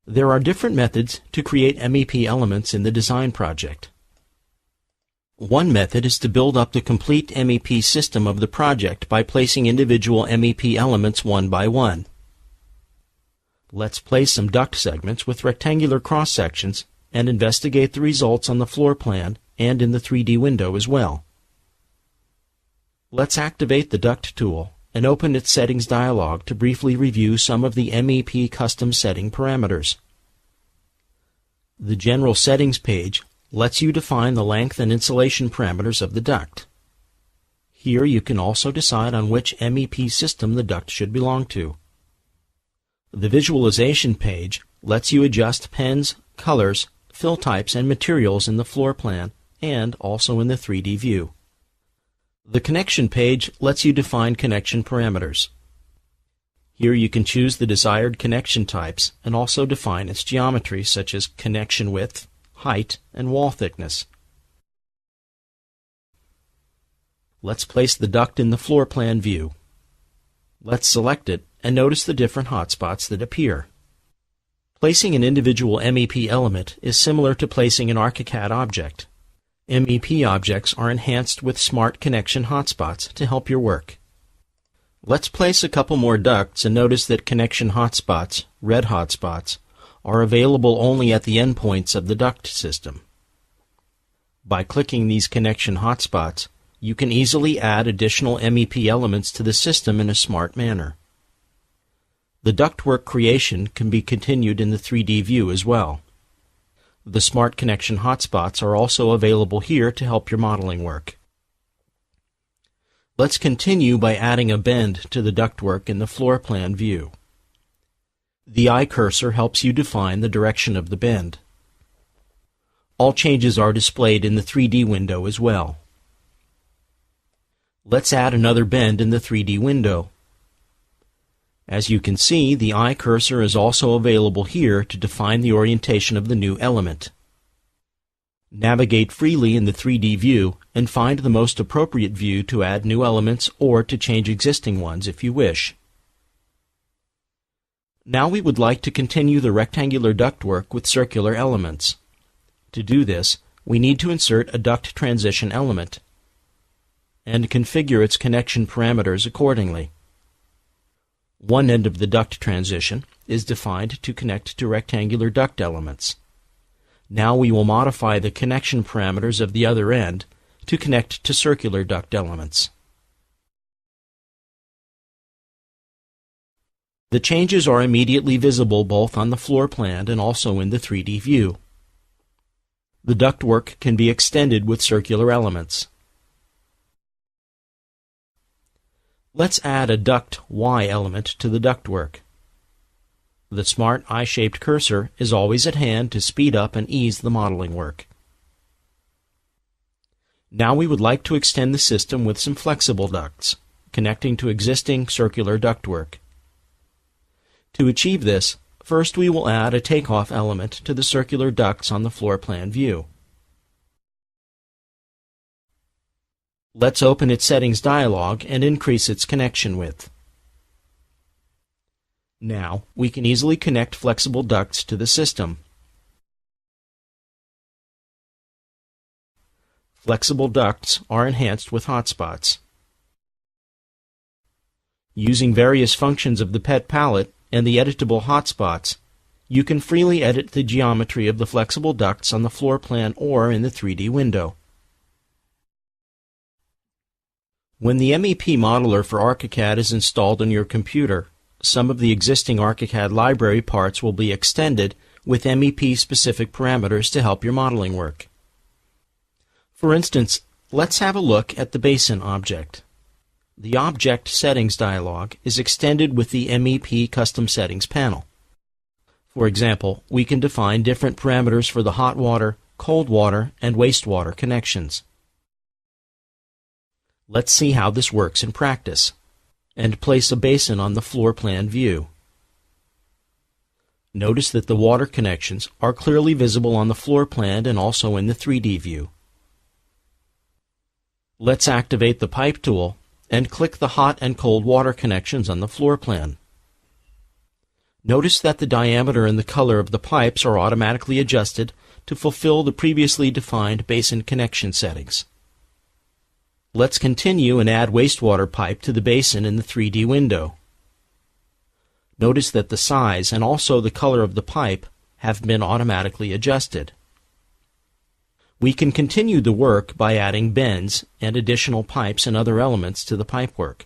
There are different methods to create MEP elements in the design project. One method is to build up the complete MEP system of the project by placing individual MEP elements one by one. Let's place some duct segments with rectangular cross-sections and investigate the results on the floor plan and in the 3D window as well. Let's activate the Duct tool and open its Settings dialog to briefly review some of the MEP custom setting parameters. The General Settings page lets you define the length and insulation parameters of the duct. Here you can also decide on which MEP system the duct should belong to. The Visualization page lets you adjust pens, colors, fill types, and materials in the floor plan and also in the 3D view. The Connection page lets you define connection parameters. Here you can choose the desired connection types and also define its geometry, such as connection width, height, and wall thickness. Let's place the duct in the floor plan view. Let's select it and notice the different hotspots that appear. Placing an individual MEP element is similar to placing an ArchiCAD object. MEP objects are enhanced with smart connection hotspots to help your work. Let's place a couple more ducts and notice that connection hotspots, red hotspots, are available only at the endpoints of the duct system. By clicking these connection hotspots, you can easily add additional MEP elements to the system in a smart manner. The ductwork creation can be continued in the 3D view as well. The smart connection hotspots are also available here to help your modeling work. Let's continue by adding a bend to the ductwork in the floor plan view. The eye cursor helps you define the direction of the bend. All changes are displayed in the 3D window as well. Let's add another bend in the 3D window. As you can see, the eye cursor is also available here to define the orientation of the new element. Navigate freely in the 3D view and find the most appropriate view to add new elements or to change existing ones if you wish. Now we would like to continue the rectangular ductwork with circular elements. To do this, we need to insert a duct transition element and configure its connection parameters accordingly. One end of the duct transition is defined to connect to rectangular duct elements. Now we will modify the connection parameters of the other end to connect to circular duct elements. The changes are immediately visible both on the floor plan and also in the 3D view. The ductwork can be extended with circular elements. Let's add a duct Y element to the ductwork. The smart eye-shaped cursor is always at hand to speed up and ease the modeling work. Now we would like to extend the system with some flexible ducts, connecting to existing circular ductwork. To achieve this, first we will add a takeoff element to the circular ducts on the floor plan view. Let's open its Settings dialog and increase its connection width. Now, we can easily connect flexible ducts to the system. Flexible ducts are enhanced with hotspots. Using various functions of the PET palette and the editable hotspots, you can freely edit the geometry of the flexible ducts on the floor plan or in the 3D window. When the MEP modeler for ArchiCAD is installed on your computer, some of the existing ArchiCAD library parts will be extended with MEP-specific parameters to help your modeling work. For instance, let's have a look at the basin object. The Object Settings dialog is extended with the MEP Custom Settings panel. For example, we can define different parameters for the hot water, cold water, and wastewater connections. Let's see how this works in practice, and place a basin on the floor plan view. Notice that the water connections are clearly visible on the floor plan and also in the 3D view. Let's activate the Pipe tool and click the hot and cold water connections on the floor plan. Notice that the diameter and the color of the pipes are automatically adjusted to fulfill the previously defined basin connection settings. Let's continue and add wastewater pipe to the basin in the 3D window. Notice that the size and also the color of the pipe have been automatically adjusted. We can continue the work by adding bends and additional pipes and other elements to the pipework.